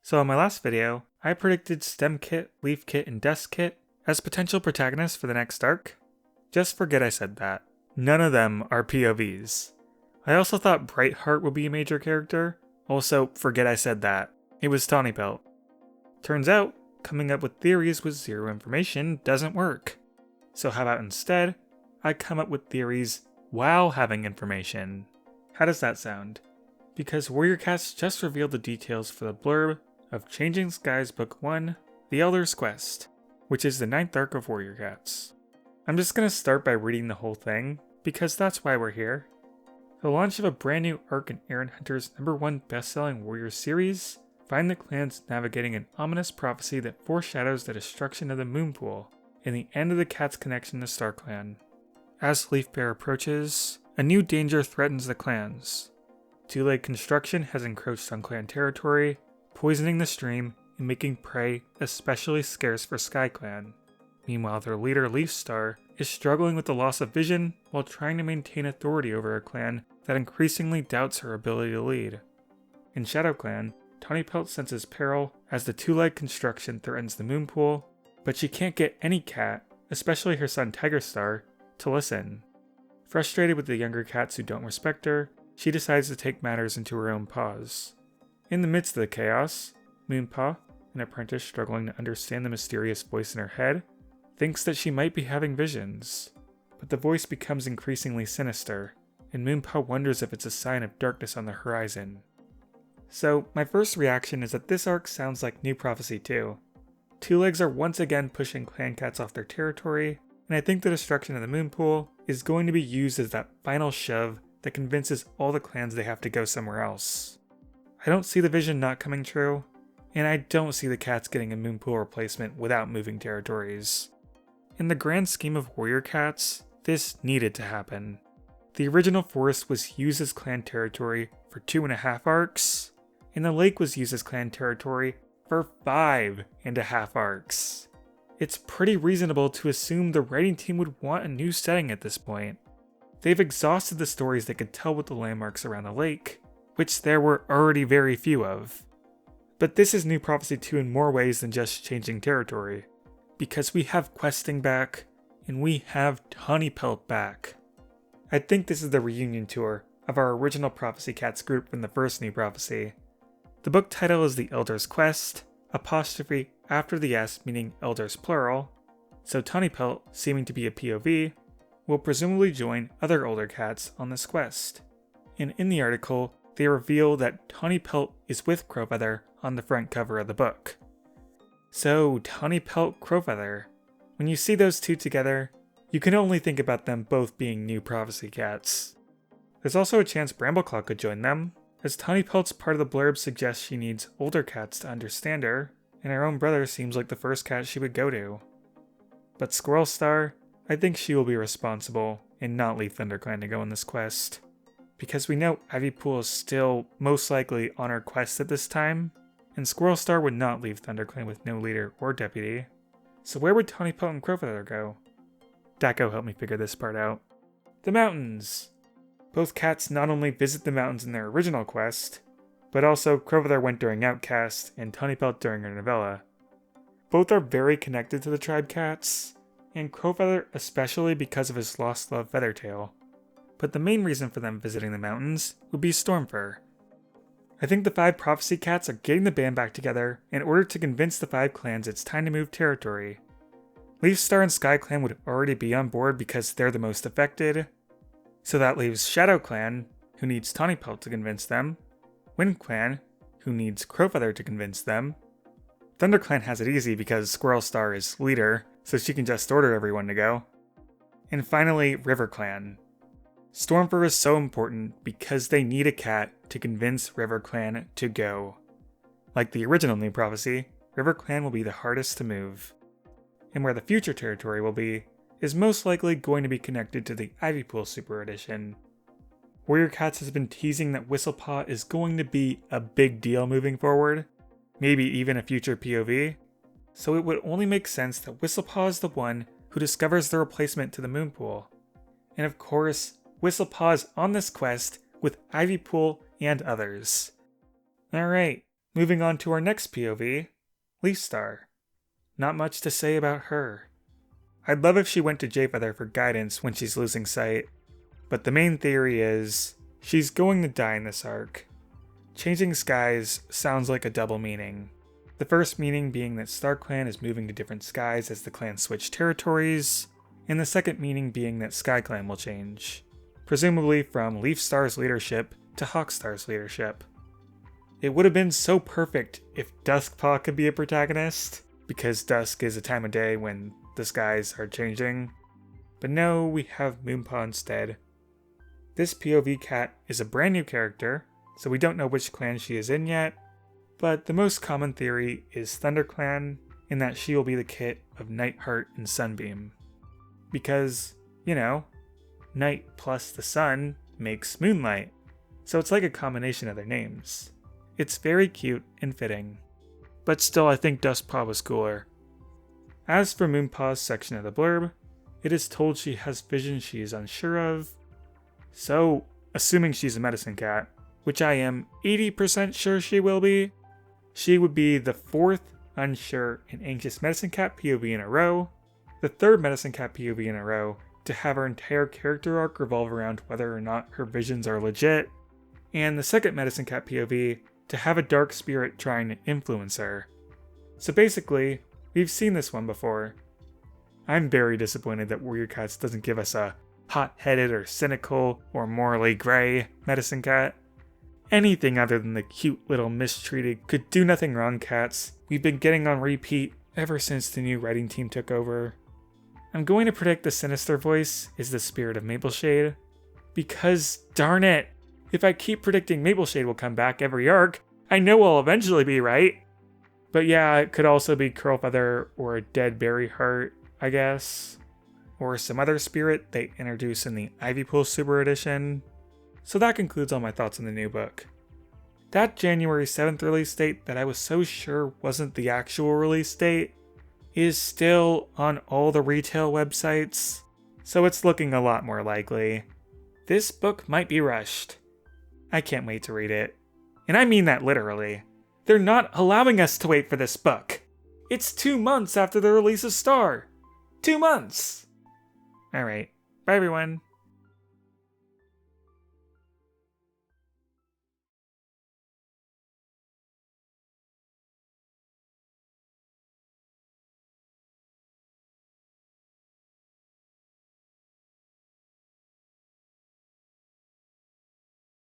So in my last video, I predicted Stem Kit, Leaf Kit, and Dust Kit as potential protagonists for the next arc. Just forget I said that. None of them are POVs. I also thought Brightheart would be a major character. Also, forget I said that. It was Tawny Pelt. Turns out, coming up with theories with zero information doesn't work. So how about instead, I come up with theories while having information. How does that sound? Because Warrior Cats just revealed the details for the blurb of Changing Skies Book 1, The Elder's Quest, which is the 9th arc of Warrior Cats. I'm just going to start by reading the whole thing, because that's why we're here. The launch of a brand new arc in Aaron Hunter's #1 best-selling Warrior series find the clans navigating an ominous prophecy that foreshadows the destruction of the Moonpool and the end of the Cats' connection to StarClan. As Leafbear approaches, a new danger threatens the clans. Two-leg construction has encroached on clan territory, poisoning the stream and making prey especially scarce for SkyClan. Meanwhile, their leader Leafstar is struggling with the loss of vision while trying to maintain authority over a clan that increasingly doubts her ability to lead. In ShadowClan, Tawny Pelt senses peril as the two-leg construction threatens the Moonpool, but she can't get any cat, especially her son Tigerstar, to listen. Frustrated with the younger cats who don't respect her, she decides to take matters into her own paws. In the midst of the chaos, Moonpaw, an apprentice struggling to understand the mysterious voice in her head, thinks that she might be having visions. But the voice becomes increasingly sinister, and Moonpaw wonders if it's a sign of darkness on the horizon. So, my first reaction is that this arc sounds like New Prophecy 2. Two Legs are once again pushing clan cats off their territory, and I think the destruction of the Moonpool is going to be used as that final shove that convinces all the clans they have to go somewhere else. I don't see the vision not coming true, and I don't see the cats getting a Moonpool replacement without moving territories. In the grand scheme of Warrior Cats, this needed to happen. The original forest was used as clan territory for 2.5 arcs, and the lake was used as clan territory for 5.5 arcs. It's pretty reasonable to assume the writing team would want a new setting at this point. They've exhausted the stories they could tell with the landmarks around the lake, which there were already very few of. But this is New Prophecy 2 in more ways than just changing territory, because we have questing back, and we have Tawny Pelt back. I think this is the reunion tour of our original Prophecy Cats group from the first New Prophecy. The book title is The Elder's Quest, apostrophe after the S meaning elders plural, so Tawny Pelt, seeming to be a POV, will presumably join other older cats on this quest. And in the article, they reveal that Tawny Pelt is with Crowfeather on the front cover of the book. So, Tawny Pelt, Crowfeather. When you see those two together, you can only think about them both being New Prophecy cats. There's also a chance Brambleclaw could join them, as Tawny Pelt's part of the blurb suggests she needs older cats to understand her, and her own brother seems like the first cat she would go to. But Squirrel Star, I think she will be responsible and not leave ThunderClan to go on this quest. Because we know Ivypool is still most likely on her quest at this time, and Squirrel Star would not leave ThunderClan with no leader or deputy. So where would Tawny Pelt and Crowfeather go? Daco helped me figure this part out. The mountains! Both cats not only visit the mountains in their original quest, but also Crowfeather went during Outcast and Tawny Pelt during her novella. Both are very connected to the tribe cats, and Crowfeather especially because of his lost love Feathertail. But the main reason for them visiting the mountains would be Stormfur. I think the 5 Prophecy Cats are getting the band back together in order to convince the 5 clans it's time to move territory. Leafstar and SkyClan would already be on board because they're the most affected, so that leaves ShadowClan, who needs Tawny Pelt to convince them, WindClan, who needs Crowfeather to convince them, ThunderClan has it easy because Squirrel Star is leader, so she can just order everyone to go, and finally RiverClan. Stormfur is so important because they need a cat to convince RiverClan to go. Like the original New Prophecy, RiverClan will be the hardest to move. And where the future territory will be is most likely going to be connected to the Ivypool Super Edition. Warrior Cats has been teasing that Whistlepaw is going to be a big deal moving forward, maybe even a future POV, so it would only make sense that Whistlepaw is the one who discovers the replacement to the Moonpool. And of course, Whistlepaw is on this quest with Ivypool and others. Alright, Moving on to our next POV, Leaf Star. Not much to say about her. I'd love if she went to Jayfeather for guidance when she's losing sight, but the main theory is she's going to die in this arc. Changing skies sounds like a double meaning. The first meaning being that StarClan is moving to different skies as the clans switch territories, and the second meaning being that SkyClan will change, presumably from Leaf Star's leadership to Hawkstar's leadership. It would have been so perfect if Duskpaw could be a protagonist, because dusk is a time of day when the skies are changing, but no, we have Moonpaw instead. This POV cat is a brand new character, so we don't know which clan she is in yet, but the most common theory is ThunderClan, in that she will be the kit of Nightheart and Sunbeam. Because, night plus the sun makes moonlight, so it's like a combination of their names. It's very cute and fitting, but still I think Duskpaw was cooler. As for Moonpaw's section of the blurb, it is told she has visions she is unsure of, so assuming she's a medicine cat, which I am 80% sure she will be, she would be the 4th unsure and anxious medicine cat POV in a row, the 3rd medicine cat POV in a row to have her entire character arc revolve around whether or not her visions are legit, and the 2nd medicine cat POV to have a dark spirit trying to influence her. So basically, we've seen this one before. I'm very disappointed that Warrior Cats doesn't give us a hot-headed or cynical or morally gray medicine cat. Anything other than the cute little mistreated could do nothing wrong cats we've been getting on repeat ever since the new writing team took over. I'm going to predict the sinister voice is the spirit of Mapleshade, because darn it, if I keep predicting Mapleshade will come back every arc, I know I'll eventually be right. But yeah, it could also be Curlfeather or a dead Berryheart, I guess. Or some other spirit they introduce in the Ivypool Super Edition. So that concludes all my thoughts on the new book. That January 7th release date that I was so sure wasn't the actual release date is still on all the retail websites, so it's looking a lot more likely. This book might be rushed. I can't wait to read it. And I mean that literally. They're not allowing us to wait for this book. It's 2 months after the release of Star. 2 months! Alright, bye everyone.